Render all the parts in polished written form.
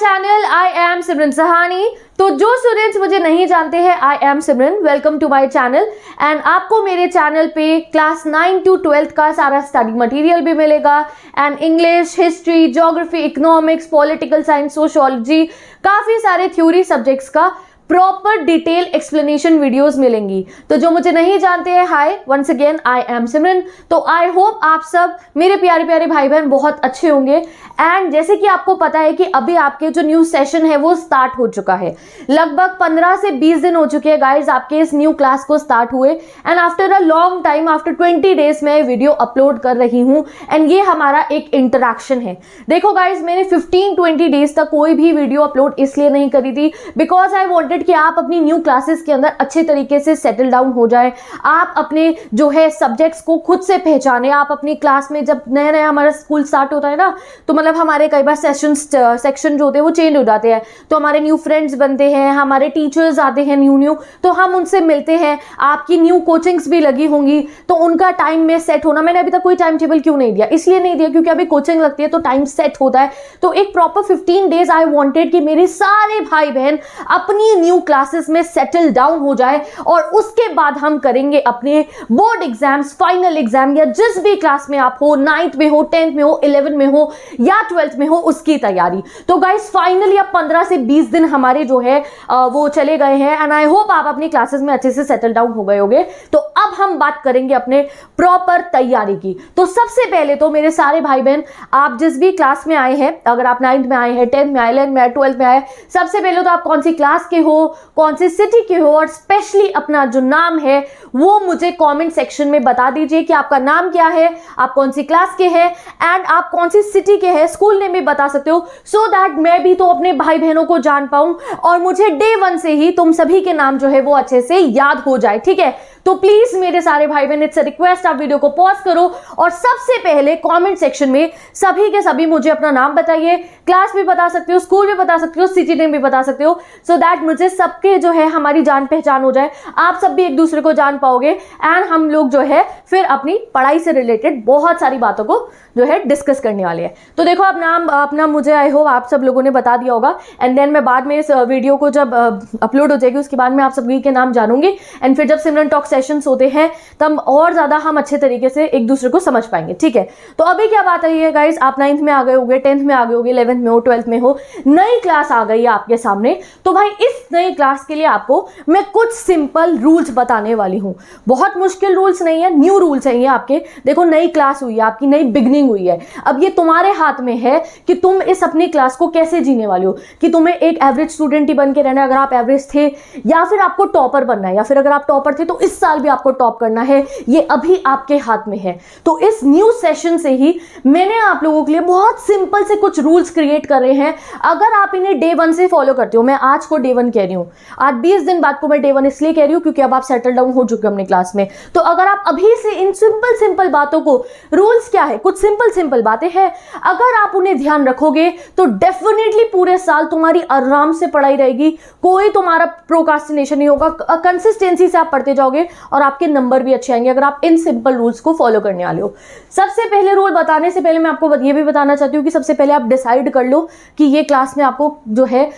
Channel I am Simran Sahani. तो जो students मुझे नहीं जानते हैं, I am Simran, welcome to my channel. And आपको मेरे चैनल पे क्लास 9 to 12 का सारा स्टडी मटेरियल भी मिलेगा and English, history, geography, economics, political science, sociology, काफ़ी सारे थ्योरी सब्जेक्ट्स का प्रॉपर डिटेल एक्सप्लेनेशन वीडियोस मिलेंगी। तो जो मुझे नहीं जानते हैं, हाय वंस अगेन, आई एम सिमरन। तो आई होप आप सब मेरे प्यारे प्यारे भाई बहन बहुत अच्छे होंगे। एंड जैसे कि आपको पता है कि अभी आपके जो न्यू सेशन है वो स्टार्ट हो चुका है। लगभग 15 से 20 दिन हो चुके हैं गाइज आपके इस न्यू क्लास को स्टार्ट हुए। And after a long time, after 20 days मैं वीडियो अपलोड कर रही हूँ एंड ये हमारा एक इंटरेक्शन है। देखो गाइज, मैंने 15-20 डेज तक कोई भी वीडियो अपलोड इसलिए नहीं करी थी बिकॉज आई वॉन्टेड कि आप अपनी न्यू क्लासेस के अंदर अच्छे तरीके से सेटल डाउन हो जाए। आप अपने जो है सब्जेक्ट्स को खुद से पहचाने। आप अपनी क्लास में जब नया नया हमारा स्कूल स्टार्ट होता है ना, तो मतलब हमारे कई बार सेक्शन जो होते हैं वो चेंज हो जाते हैं, तो हमारे न्यू फ्रेंड्स बनते हैं, हमारे टीचर्स आते हैं न्यू, तो हम उनसे मिलते हैं। आपकी न्यू कोचिंग्स भी लगी होंगी, तो उनका टाइम में सेट होना, मैंने अभी तक कोई टाइम टेबल क्यों नहीं दिया, इसलिए नहीं दिया क्योंकि अभी कोचिंग लगती है तो टाइम सेट होता है। तो एक प्रॉपर 15 डेज आई वांटेड कि मेरे सारे भाई बहन अपनी न्यू क्लासेस में सेटल डाउन हो जाए और उसके बाद हम करेंगे अपने बोर्ड एग्जाम्स, फाइनल एग्जाम, या जिस भी क्लास में आप हो, 9th में हो, 10th में हो, 11th में हो या 12th में हो, उसकी तैयारी। तो गाइस फाइनली अब 15 से 20 दिन हमारे जो है वो चले गए हैं एंड आई होप आप अपनी क्लासेस में अच्छे से सेटल डाउन हो गए होंगे। तो अब हम बात करेंगे अपने प्रॉपर तैयारी की। तो सबसे पहले तो मेरे सारे भाई बहन, आप जिस भी क्लास में आए हैं, अगर आप 9th में आए हैं, 10th में आए, 11th में आए, 12th में आए, सबसे पहले तो आप कौन सी क्लास के हो, कौन सी सिटी के हो, और स्पेशली अपना जो नाम है वो मुझे कमेंट सेक्शन में बता दीजिए कि आपका नाम क्या है, आप कौन सी क्लास के हैं एंड आप कौन सी सिटी के हैं। स्कूल नेम भी बता सकते हो सो दैट मैं भी तो अपने भाई बहनों को जान पाऊं और मुझे डे 1 से ही तुम सभी के नाम जो है वो अच्छे से याद हो जाए, ठीक है। तो प्लीज मेरे सारे भाई बहन, इट्स अ रिक्वेस्ट, आप वीडियो को पॉज करो और सबसे पहले कमेंट सेक्शन में सभी के सभी मुझे अपना नाम बताइए। क्लास भी बता सकते हो, स्कूल भी बता सकते हो, सिटी नेम भी बता सकते हो, सो दैट मुझे सबके जो है हमारी जान पहचान हो जाए, आप सब भी एक दूसरे को जान पाओगे एंड हम लोग जो है फिर अपनी पढ़ाई से रिलेटेड बहुत सारी बातों को जो है डिस्कस करने वाले हैं। तो देखो, अब नाम अपना मुझे आई होप आप सब लोगों ने बता दिया होगा एंड देन मैं बाद में इस वीडियो को जब अपलोड हो जाएगी उसके बाद में आप सभी के नाम जानूंगी एंड फिर जब सिमरन टॉक सेशंस होते हैं तब और ज्यादा हम अच्छे तरीके से एक दूसरे को समझ पाएंगे, ठीक है। तो अभी क्या बात है गाइस, आप 9th में आ गए होंगे, 10th में आ गए होंगे, 11th में हो, 12th में हो, नई क्लास आ गई है आपके सामने। तो भाई इस नई क्लास के लिए आपको मैं कुछ सिंपल रूल्स बताने वाली हूं। बहुत मुश्किल रूल्स नहीं है, न्यू रूल्स हैं ये आपके। देखो, नई क्लास हुई है, आपकी नई बिगनिंग हुई है। अब ये तुम्हारे हाथ में है कि तुम इस अपनी क्लास को कैसे जीने वाले हो, कि तुम्हें एक एवरेज स्टूडेंट ही बन के रहना है अगर आप एवरेज थे, या फिर आपको टॉपर बनना है, या फिर अगर आप टॉपर थे तो इस साल भी आपको टॉप करना है। ये अभी आपके हाथ में है। तो इस न्यू सेशन से ही मैंने आप लोगों के लिए बहुत सिंपल से कुछ रूल्स क्रिएट कर रहे हैं। अगर आप इन्हें डे 1 से फॉलो करते हो, मैं आज को डे 1 कह रही हूं, आज 20 दिन बाद को मैं डे 1 इसलिए कह रही हूं क्योंकि अब आप सेटल डाउन हो चुके हो अपनी क्लास में। तो अगर आप अभी से इन सिंपल बातों को, रूल्स क्या है, कुछ सिंपल बातें हैं, अगर आप उन्हें ध्यान रखोगे तो डेफिनेटली पूरे साल तुम्हारी आराम से पढ़ाई रहेगी, कोई तुम्हारा प्रोक्रास्टिनेशन नहीं होगा, कंसिस्टेंसी से आप पढ़ते जाओगे और आपके नंबर भी अच्छे आएंगे अगर आप इन सिंपल रूल्स को फॉलो करने वाले हो। सबसे पहले रूल बताने से पहले मैं आपको ये भी बताना चाहती हूँ कि सबसे पहले आप डिसाइड कर लो कि ये क्लास में आपको जो है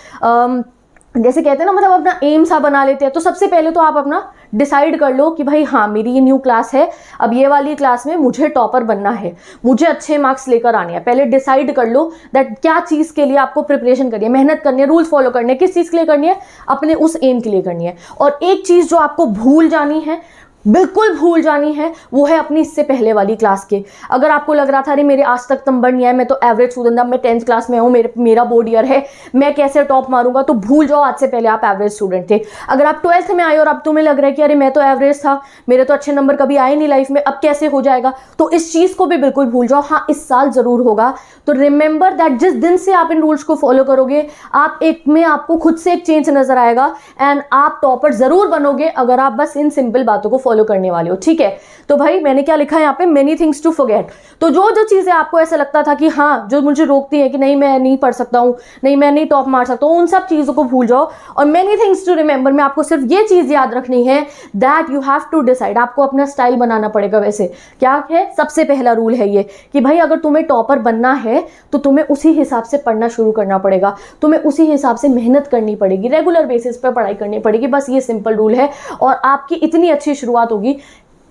जैसे कहते हैं ना, मतलब अपना एम सा बना लेते हैं। तो सबसे पहले तो आप अपना डिसाइड कर लो कि भाई हाँ, मेरी ये न्यू क्लास है, अब ये वाली क्लास में मुझे टॉपर बनना है, मुझे अच्छे मार्क्स लेकर आने हैं। पहले डिसाइड कर लो दैट क्या चीज़ के लिए आपको प्रिपरेशन करनी है, मेहनत करनी है, रूल्स फॉलो करने हैं, किस चीज़ के लिए करनी है, अपने उस एम के लिए करनी है। और एक चीज़ जो आपको भूल जानी है, बिल्कुल भूल जानी है, वो है अपनी इससे पहले वाली क्लास के। अगर आपको लग रहा था अरे मेरे आज तक नंबर नहीं आया, मैं तो एवरेज स्टूडेंट, अब मैं 10th क्लास में हूँ, मेरा बोर्ड ईयर है, मैं कैसे टॉप मारूंगा, तो भूल जाओ, आज से पहले आप एवरेज स्टूडेंट थे। अगर आप 12th में आए और अब तुम्हें लग रहा है कि अरे मैं तो एवरेज था, मेरे तो अच्छे नंबर कभी आए नहीं लाइफ में, अब कैसे हो जाएगा, तो इस चीज़ को भी बिल्कुल भूल जाओ। हाँ, इस साल ज़रूर होगा। तो रिमेंबर दैट जिस दिन से आप इन रूल्स को फॉलो करोगे, आप एक में आपको खुद से एक चेंज नजर आएगा एंड आप टॉपर ज़रूर बनोगे अगर आप बस इन सिंपल बातों को फॉलो फॉलो करने वाले हो, ठीक है। तो भाई मैंने क्या लिखा है यहाँ पे, मेनी थिंग्स टू फॉरगेट। तो जो जो चीज़ें आपको ऐसा लगता था कि हाँ जो मुझे रोकती है कि नहीं मैं नहीं पढ़ सकता हूँ, नहीं मैं नहीं टॉप मार सकता हूँ, उन सब चीज़ों को भूल जाओ। और मेनी थिंग्स टू रिमेंबर में आपको सिर्फ ये चीज़ याद रखनी है that you have to decide, आपको अपना स्टाइल बनाना पड़ेगा। वैसे क्या है, सबसे पहला रूल है ये कि भाई अगर तुम्हें टॉपर बनना है तो तुम्हें उसी हिसाब से पढ़ना शुरू करना पड़ेगा, तुम्हें उसी हिसाब से मेहनत करनी पड़ेगी, रेगुलर बेसिस पर पढ़ाई करनी पड़ेगी। बस ये सिंपल रूल है और आपकी इतनी अच्छी शुरुआत होगी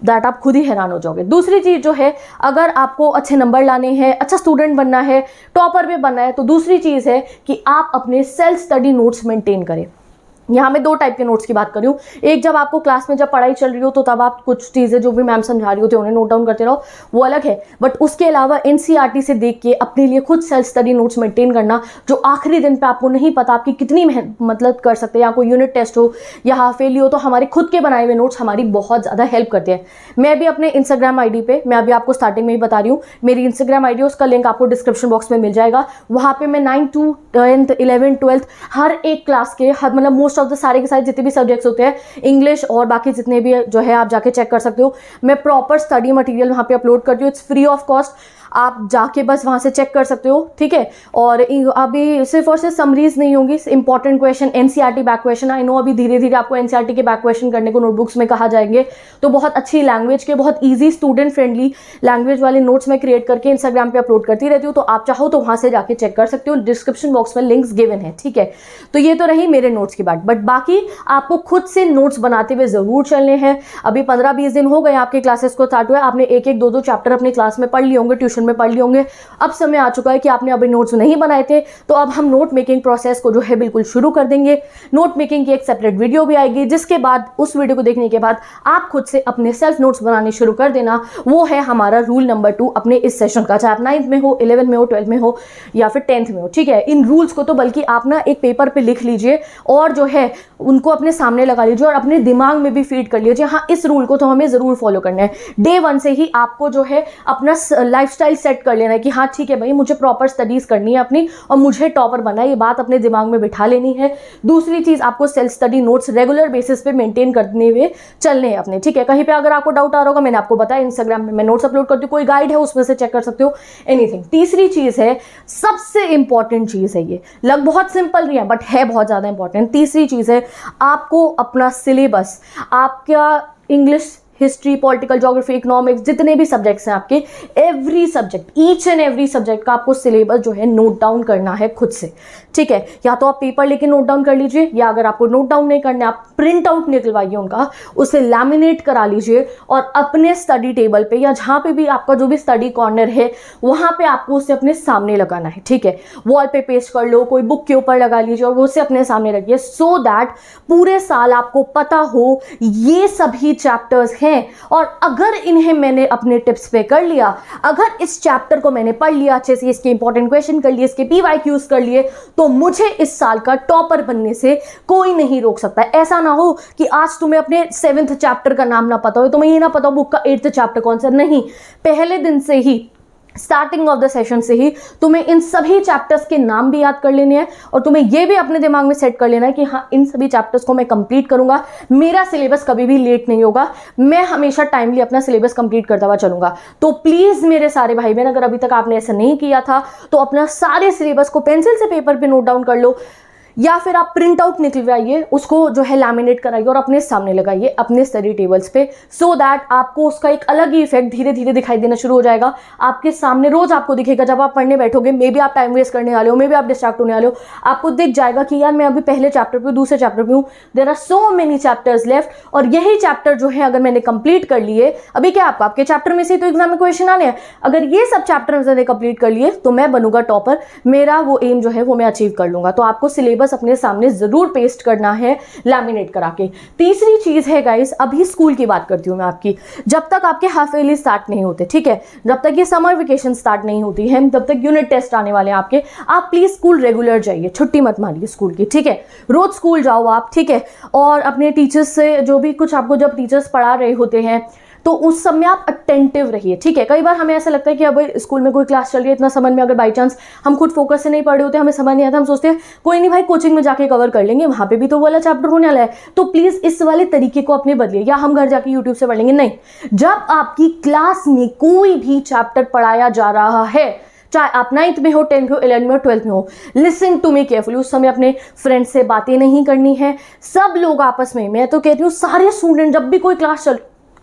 दैट आप खुद ही हैरान हो जाओगे। दूसरी चीज़ जो है, अगर आपको अच्छे नंबर लाने हैं, अच्छा स्टूडेंट बनना है, टॉपर भी बनना है, तो दूसरी चीज़ है कि आप अपने सेल्फ स्टडी नोट्स मेंटेन करें। यहाँ मैं 2 टाइप के नोट्स की बात कर रही हूँ। एक, जब आपको क्लास में जब पढ़ाई चल रही हो तो तब आप कुछ चीज़ें जो भी मैम समझा रही होती है उन्हें नोट डाउन करते रहो, वो अलग है। बट उसके अलावा एनसीईआरटी से देख के अपने लिए खुद सेल्फ स्टडी नोट्स मेंटेन करना, जो आखिरी दिन पे आपको नहीं पता आपकी कितनी मतलब कर सकते हैं, या कोई यूनिट टेस्ट हो या हाफ फेली हो, तो हमारे खुद के बनाए हुए नोट्स हमारी बहुत ज़्यादा हेल्प करते हैं। मैं भी अपने इंस्टाग्राम आई डी पे, मैं अभी आपको स्टार्टिंग में ही बता रही हूँ, मेरी इंस्टाग्राम आई डी, उसका लिंक आपको डिस्क्रिप्शन बॉक्स में मिल जाएगा। वहाँ पर मैं 9th to 10th 11th 12th हर एक क्लास के मतलब मोस्ट ऑफ द सारे के सारे जितने भी सब्जेक्ट्स होते हैं, इंग्लिश और बाकी जितने भी जो है आप जाके चेक कर सकते हो। मैं प्रॉपर स्टडी मटेरियल वहाँ पे अपलोड करती हूँ, इट्स फ्री ऑफ कॉस्ट, आप जाके बस वहाँ से चेक कर सकते हो, ठीक है। और अभी सिर्फ और सिर्फ समरीज नहीं होंगी, important question, NCERT back question, I know अभी धीरे धीरे आपको एनसीईआरटी के बैक क्वेश्चन करने को नोटबुक्स में कहा जाएंगे, तो बहुत अच्छी लैंग्वेज के, बहुत ईजी स्टूडेंट फ्रेंडली लैंग्वेज वाले नोट्स में क्रिएट करके इंस्टाग्राम पे अपलोड करती रहती हूँ, तो आप चाहो तो वहाँ से जाके चेक कर सकते हो, डिस्क्रिप्शन बॉक्स में लिंक्स गिवन है, ठीक है। तो ये तो रही मेरे नोट्स की बात, बट बाकी आपको खुद से नोट्स बनाते हुए जरूर चलने हैं। अभी 15-20 दिन हो गए आपके क्लासेस को स्टार्ट हुए, आपने एक 2 चैप्टर अपनी क्लास में पढ़ लिए होंगे, ट्यूशन में पढ़ लिए होंगे। अब समय आ चुका है कि आपने अभी नोट्स नहीं बनाए थे, तो अब हम नोट मेकिंग प्रोसेस को जो है बिल्कुल शुरू कर देंगे। नोट मेकिंग की एक सेपरेट वीडियो भी आएगी, जिसके बाद उस वीडियो को देखने के बाद आप खुद से अपने सेल्फ नोट्स बनाने शुरू कर देना। वो है हमारा रूल नंबर 2 अपने इस सेशन का, चाहे आप 9th में हो, 11th में हो, 12th में हो या फिर 10th में हो, ठीक है। इन रूल्स को तो बल्कि आप ना एक पेपर पे लिख लीजिए और जो है उनको अपने सामने लगा लीजिए और अपने दिमाग में भी फीड कर लीजिए, हाँ इस रूल को तो हमें जरूर फॉलो करना है। डे 1 से ही आपको जो है अपना लाइफस्टाइल सेट कर लेना है कि हाँ ठीक है भाई, मुझे प्रॉपर स्टडीज करनी है अपनी और मुझे टॉपर बनना है, ये बात अपने दिमाग में बिठा लेनी है। दूसरी चीज, आपको self study notes regular basis पे मेंटेन करने हुए चलने हैं अपने, ठीक है। कहीं पे अगर आपको डाउट आ रहा होगा, मैंने आपको बताया इंस्टाग्राम में मैं नोट्स अपलोड करती हूँ, कोई गाइड है उसमें से चेक कर सकते हो, एनीथिंग। तीसरी चीज है, सबसे इंपॉर्टेंट चीज है, ये लग बहुत सिंपल नहीं है बट है बहुत ज्यादा इंपॉर्टेंट। तीसरी चीज है, आपको अपना सिलेबस, आपका English, history, political, geography, economics, जितने भी सब्जेक्ट्स हैं आपके, every subject, each and every subject का आपको सिलेबस जो है नोट डाउन करना है खुद से, ठीक है। या तो आप पेपर लेके नोट डाउन कर लीजिए, या अगर आपको नोट डाउन नहीं करना, आप प्रिंट आउट निकलवाइए उनका, उसे लैमिनेट करा लीजिए और अपने स्टडी टेबल पे या जहाँ पे भी आपका जो भी स्टडी कॉर्नर है वहाँ पे आपको उसे अपने सामने लगाना है, ठीक है। वॉल पे पेस्ट कर लो, कोई बुक के ऊपर लगा लीजिए और वो उसे अपने सामने रखिए, सो दैट पूरे साल आपको पता हो ये सभी चैप्टर्स हैं। और अगर इन्हें मैंने अपने टिप्स पे कर लिया, अगर इस चैप्टर को मैंने पढ़ लिया अच्छे से, इसके इंपॉर्टेंट क्वेश्चन कर लिए, इसके PYQs कर लिए, तो मुझे इस साल का टॉपर बनने से कोई नहीं रोक सकता। ऐसा ना हो कि आज तुम्हें अपने 7th चैप्टर का नाम ना पता हो, तुम्हें ये ना पता हो बुक का 8th चैप्टर कौन सा, नहीं, पहले दिन से ही, स्टार्टिंग ऑफ द सेशन से ही तुम्हें इन सभी चैप्टर्स के नाम भी याद कर लेने हैं और तुम्हें यह भी अपने दिमाग में सेट कर लेना है कि हाँ इन सभी चैप्टर्स को मैं कंप्लीट करूंगा, मेरा सिलेबस कभी भी लेट नहीं होगा, मैं हमेशा टाइमली अपना सिलेबस कंप्लीट करता हुआ चलूंगा। तो प्लीज मेरे सारे भाई बहन, अगर अभी तक आपने ऐसा नहीं किया था तो अपना सारे सिलेबस को पेंसिल से पेपर पे नोट डाउन कर लो, या फिर आप प्रिंट आउट निकलवाइए, उसको जो है लैमिनेट कराइए और अपने सामने लगाइए अपने स्टडी टेबल्स पे, सो दैट आपको उसका एक अलग ही इफेक्ट धीरे धीरे दिखाई देना शुरू हो जाएगा आपके सामने, रोज आपको दिखेगा। जब आप पढ़ने बैठोगे, मे बी आप टाइम वेस्ट करने वाले हो, मे बी आप डिस्ट्रैक्ट होने वाले हो, आपको दिख जाएगा कि यार मैं अभी पहले चैप्टर पे, दूसरे चैप्टर पे हूँ, there are so many chapters left, और यही चैप्टर जो है अगर मैंने कंप्लीट कर लिए, अभी क्या आपके चैप्टर में से तो एग्जाम में क्वेश्चन आने हैं, अगर ये सब चैप्टर मैंने कंप्लीट कर लिए तो मैं बनूंगा टॉपर, मेरा वो एम जो है वो मैं अचीव कर लूंगा। तो आपको सिलेबस अपने सामने जरूर पेस्ट करना है लैमिनेट करा के। तीसरी चीज है गाइस, अभी स्कूल की बात करती हूं मैं आपकी, जब तक आपके हाफ ईयरली स्टार्ट नहीं होते, ठीक है, जब तक ये समर वेकेशन स्टार्ट नहीं होती है, तब तक यूनिट टेस्ट आने वाले हैं आपके, आप प्लीज स्कूल रेगुलर जाइए, छुट्टी मत मारिए स्कूल की, ठीक है, रोज स्कूल जाओ आप, ठीक है। और अपने टीचर्स से जो भी कुछ आपको जब टीचर्स पढ़ा रहे होते हैं तो उस समय आप अटेंटिव रहिए, ठीक है। कई बार हमें ऐसा लगता है कि अब स्कूल में कोई क्लास चल रही है, इतना समझ में, अगर बाई चांस हम खुद फोकस से नहीं पढ़े होते, हमें समझ नहीं आता, हम सोचते हैं कोई नहीं भाई कोचिंग में जाके कवर कर लेंगे, वहां पे भी तो वाला चैप्टर होने वाला है। तो प्लीज इस वाले तरीके को अपने बदलिए, या हम घर जाके यूट्यूब से पढ़ लेंगे, नहीं। जब आपकी क्लास में कोई भी चैप्टर पढ़ाया जा रहा है, चाहे आप 9th में हो, 10th में हो, 11th में हो, 12th में हो, लिसन टू मी केयरफुली। उस समय अपने फ्रेंड से बातें नहीं करनी है, सब लोग आपस में, मैं तो कहती हूँ सारे स्टूडेंट जब भी कोई क्लास चल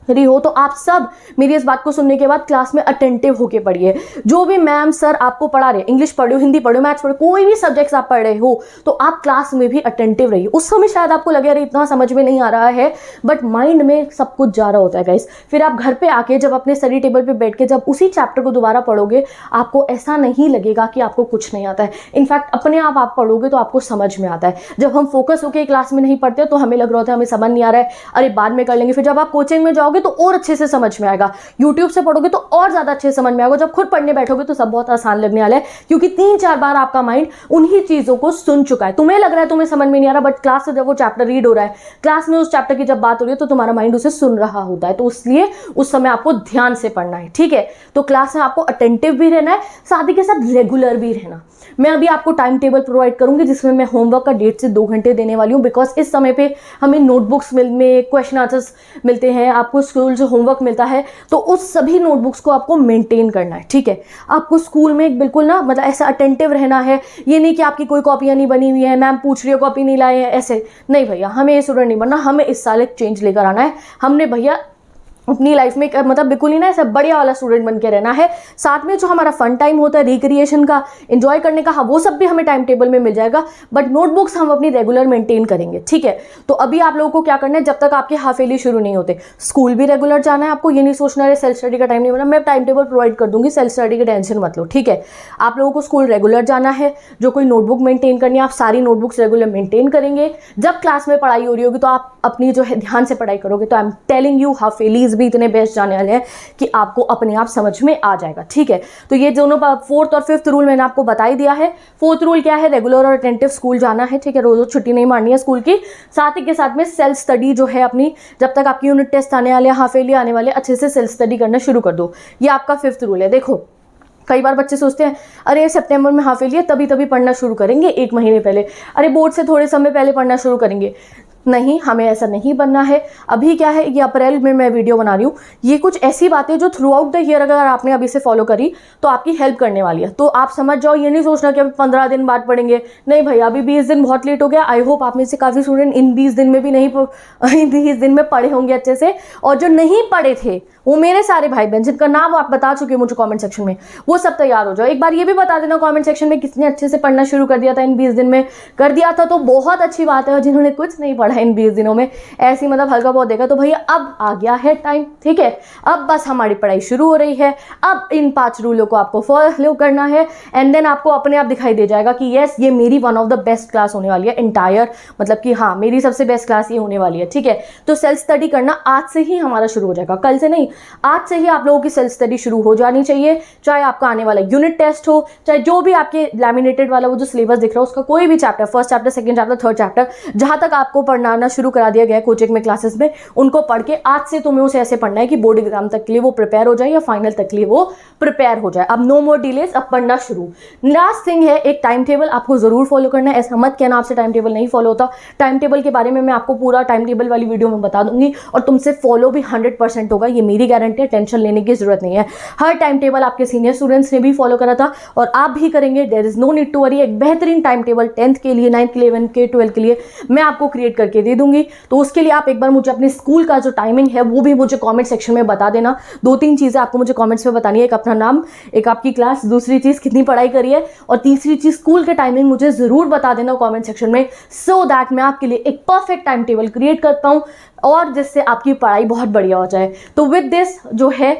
रही हो तो आप सब मेरी इस बात को सुनने के बाद क्लास में अटेंटिव होके पढ़िए। जो भी मैम सर आपको पढ़ा रहे, इंग्लिश पढ़ो, हिंदी पढ़ो, मैथ्स पढ़ो, कोई भी सब्जेक्ट्स आप पढ़ रहे हो, तो आप क्लास में भी अटेंटिव रहिए। उस समय शायद आपको लगे अरे इतना समझ में नहीं आ रहा है, बट माइंड में सब कुछ जा रहा होता है गाइस। फिर आप घर पे आके जब अपने स्टडी टेबल पे बैठ के जब उसी चैप्टर को दोबारा पढ़ोगे, आपको ऐसा नहीं लगेगा कि आपको कुछ नहीं आता है। इनफैक्ट अपने आप पढ़ोगे तो आपको समझ में आता है। जब हम फोकस होकर क्लास में नहीं पढ़ते तो हमें लग रहा होता है हमें समझ नहीं आ रहा है, अरे बाद में कर लेंगे। फिर जब आप कोचिंग में जाओगे तो और अच्छे से समझ में आएगा, यूट्यूब से पढ़ोगे तो और ज्यादा अच्छे से समझ में आएगा। जब खुद पढ़ने बैठोगे तो सब बहुत आसान लगने वाला है, क्योंकि 3-4 बार आपका माइंड उन्हीं चीजों को सुन चुका है। तुम्हें लग रहा है तुम्हें समझ में नहीं आ रहा, बट क्लास से जब वो चैप्टर रीड हो रहा है, क्लास में उस चैप्टर की जब बात हो रही है, तो तुम्हारा माइंड उसे सुन रहा होता है। तो इसलिए उस समय आपको ध्यान से पढ़ना है, ठीक है। तो क्लास में आपको अटेंटिव भी रहना है, साथ ही के साथ रेगुलर भी रहना। मैं अभी आपको टाइम टेबल प्रोवाइड करूंगी जिसमें मैं होमवर्क का 1.5 से 2 घंटे देने वाली हूँ, बिकॉज इस समय पे हमें नोटबुक्स में क्वेश्चन आंसर्स मिलते हैं, आपको स्कूल से होमवर्क मिलता है, तो उस सभी नोटबुक्स को आपको मेंटेन करना है, ठीक है। आपको स्कूल में बिल्कुल ना मतलब ऐसा अटेंटिव रहना है। ये नहीं कि आपकी कोई कॉपियां नहीं बनी हुई है, मैम पूछ रही है कॉपी नहीं लाए हैं, ऐसे नहीं भैया, हमें ये स्टूडेंट नहीं बनना, हमें इस साल एक चेंज लेकर आना है। हमने भैया अपनी लाइफ में मतलब बिल्कुल ही ना ऐसा बढ़िया वाला स्टूडेंट बन के रहना है। साथ में जो हमारा फन टाइम होता है, रिक्रिएशन का, एंजॉय करने का, हाँ वो सब भी हमें टाइम टेबल में मिल जाएगा, बट नोटबुक्स हम अपनी रेगुलर मेंटेन करेंगे, ठीक है। तो अभी आप लोगों को क्या करना है, जब तक आपके हाफ ईयरली शुरू नहीं होते, स्कूल भी रेगुलर जाना है। आपको ये नहीं सोचना है सेल्फ स्टडी का टाइम नहीं बना, मैं टाइम टेबल प्रोवाइड कर दूंगी, सेल्फ स्टडी की टेंशन मत लो, ठीक है। आप लोगों को स्कूल रेगुलर जाना है, जो कोई नोटबुक मेंटेन करनी है, आप सारी नोटबुक्स रेगुलर मेंटेन करेंगे। जब क्लास में पढ़ाई हो रही होगी तो आप अपनी जो है ध्यान से पढ़ाई करोगे, तो I am telling you half yearlies भी इतने बेस्ट जाने वाले हैं कि आपको अपने आप समझ में आ जाएगा, ठीक है। तो ये दोनों 4th और 5th रूल मैंने आपको बता ही दिया है। 4th रूल क्या है, रेगुलर और अटेंटिव स्कूल जाना है, ठीक है, रोज छुट्टी नहीं मारनी है स्कूल की। साथ ही के साथ में सेल्फ स्टडी जो है अपनी, जब तक आपकी यूनिट टेस्ट आने वाले, हाफ ईयरली आने वाले, अच्छे से सेल्फ स्टडी करना शुरू कर दो। ये आपका 5th रूल है। देखो कई बार बच्चे सोचते हैं अरे सितंबर में हाफ ईयरली है, तभी पढ़ना शुरू करेंगे, 1 महीने पहले, अरे बोर्ड से थोड़े समय पहले पढ़ना शुरू करेंगे। नहीं, हमें ऐसा नहीं बनना है। अभी क्या है, ये अप्रैल में मैं वीडियो बना रही हूँ, ये कुछ ऐसी बातें जो थ्रू आउट द ईयर अगर आपने अभी से फॉलो करी तो आपकी हेल्प करने वाली है। तो आप समझ जाओ, ये नहीं सोचना कि अभी 15 दिन बाद पढ़ेंगे, नहीं भैया अभी 20 दिन बहुत लेट हो गया। आई होप आप में से काफ़ी स्टूडेंट इन 20 दिन में भी नहीं, इन 20 दिन में पढ़े होंगे अच्छे से, और जो नहीं पढ़े थे वो मेरे सारे भाई बहन जिनका नाम आप बता चुके हो मुझे कमेंट सेक्शन में, वो सब तैयार हो जाओ। एक बार ये भी बता देना कमेंट सेक्शन में किसने अच्छे से पढ़ना शुरू कर दिया था इन 20 दिन में। कर दिया था तो बहुत अच्छी बात है, और जिन्होंने कुछ नहीं पढ़ा इन 20 दिनों में, ऐसी मतलब हल्का बहुत देखा, तो भैया अब आ गया है टाइम, ठीक है। अब बस हमारी पढ़ाई शुरू हो रही है। अब इन 5 रूलों को आपको फॉलो करना है, एंड देन आपको अपने आप दिखाई दे जाएगा कि यस ये मेरी one of the best class होने वाली है इंटायर, मतलब कि हाँ मेरी सबसे बेस्ट क्लास ये होने वाली है, ठीक है। तो सेल्फ स्टडी करना आज से ही हमारा शुरू हो जाएगा, कल से नहीं, आज से ही आप लोगों की सेल्फ स्टडी शुरू हो जानी चाहिए। चाहे आपका आने वाला यूनिट टेस्ट हो, चाहे जो भी आपके लैमिनेटेड वाला वो जो सिलेबस दिख रहा है उसका कोई भी chapter, first chapter, second chapter, third chapter, जहां तक आपको पढ़ना शुरू करा दिया गया है कोचिंग में, क्लासेस में, उनको पढ़ के आज से तुम्हें उसे ऐसे पढ़ना है कि बोर्ड एग्जाम तक के लिए वो प्रिपेयर हो जाए या फाइनल तक के लिए वो प्रिपेयर हो जाए। अब नो मोर डिलेज, अब पढ़ना शुरू। लास्ट थिंग है, एक टाइम टेबल आपको जरूर फॉलो करना है। ऐसा मत कहना आपसे टाइम टेबल नहीं फॉलो होता। टाइम टेबल के बारे में मैं आपको पूरा टाइम टेबल वाली वीडियो में बता दूंगी, और तुमसे फॉलो भी 100% होगा, ये मेरी गारंटी है, टेंशन लेने की जरूरत नहीं है। हर टाइम टेबल आपके सीनियर स्टूडेंट्स ने भी फॉलो करा था और आप भी करेंगे, there is no need to worry. एक बेहतरीन टाइम टेबल 10th के लिए, 9th के लिए, 11th के, 12th के लिए मैं आपको क्रिएट करके दे दूंगी। तो उसके लिए आप एक बार मुझे अपने स्कूल का जो टाइमिंग है वो भी मुझे कमेंट सेक्शन में बता देना। 2-3 चीजें आपको मुझे कमेंट्स में बतानी है, एक अपना नाम, एक आपकी क्लास, दूसरी चीज कितनी पढ़ाई करी है, और तीसरी चीज स्कूल के टाइमिंग मुझे जरूर बता देना कमेंट सेक्शन में, सो दैट मैं आपके लिए एक परफेक्ट टाइम टेबल क्रिएट कर पाऊँ और जिससे आपकी पढ़ाई बहुत बढ़िया हो जाए। तो विद दिस जो है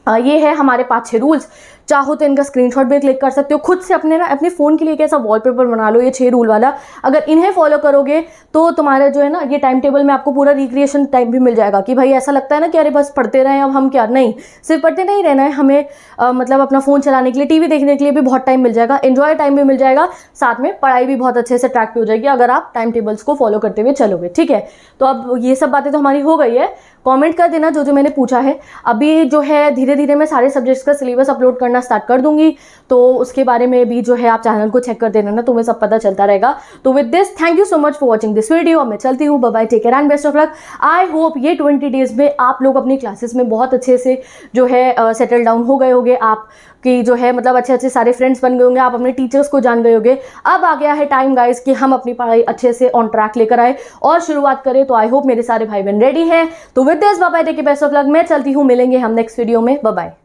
ये है हमारे 5-6 रूल्स। चाहो तो इनका स्क्रीनशॉट भी क्लिक कर सकते हो, खुद से अपने फ़ोन के लिए एक ऐसा वॉलपेपर बना लो, ये 6 रूल वाला। अगर इन्हें फॉलो करोगे तो तुम्हारा जो है ना ये टाइम टेबल में आपको पूरा रिक्रिएशन टाइम भी मिल जाएगा कि भाई ऐसा लगता है ना कि अरे बस पढ़ते रहें अब हम क्या, नहीं, सिर्फ पढ़ते नहीं रहना है हमें, मतलब अपना फ़ोन चलाने के लिए, टीवी देखने के लिए भी बहुत टाइम मिल जाएगा, एंजॉय टाइम भी मिल जाएगा, साथ में पढ़ाई भी बहुत अच्छे से ट्रैक पे हो जाएगी अगर आप टाइम टेबल्स को फॉलो करते हुए चलोगे। ठीक है, तो अब ये सब बातें तो हमारी हो गई है। कमेंट कर देना जो जो मैंने पूछा है। अभी जो है धीरे धीरे मैं सारे सब्जेक्ट्स का सिलेबस अपलोड करना स्टार्ट कर दूंगी, तो उसके बारे में भी जो है आप चैनल को चेक कर देना ना, तुम्हें सब पता चलता रहेगा। तो with this thank you so much for watching this video. अब मैं चलती हूँ, bye bye, take care and best of luck. I hope ये 20 डेज में आप लोग अपनी क्लासेस में बहुत अच्छे से जो है सेटल डाउन हो गए होंगे, आप कि जो है मतलब अच्छे अच्छे सारे फ्रेंड्स बन गए होंगे, आप अपने टीचर्स को जान गए होंगे। अब आ गया है टाइम गाइस कि हम अपनी पढ़ाई अच्छे से ऑन ट्रैक लेकर आए और शुरुआत करें। तो आई होप मेरे सारे भाई बहन रेडी हैं। तो with this bye bye, take care, best of luck. मैं चलती हूँ, मिलेंगे हम नेक्स्ट वीडियो में, बाय बाय।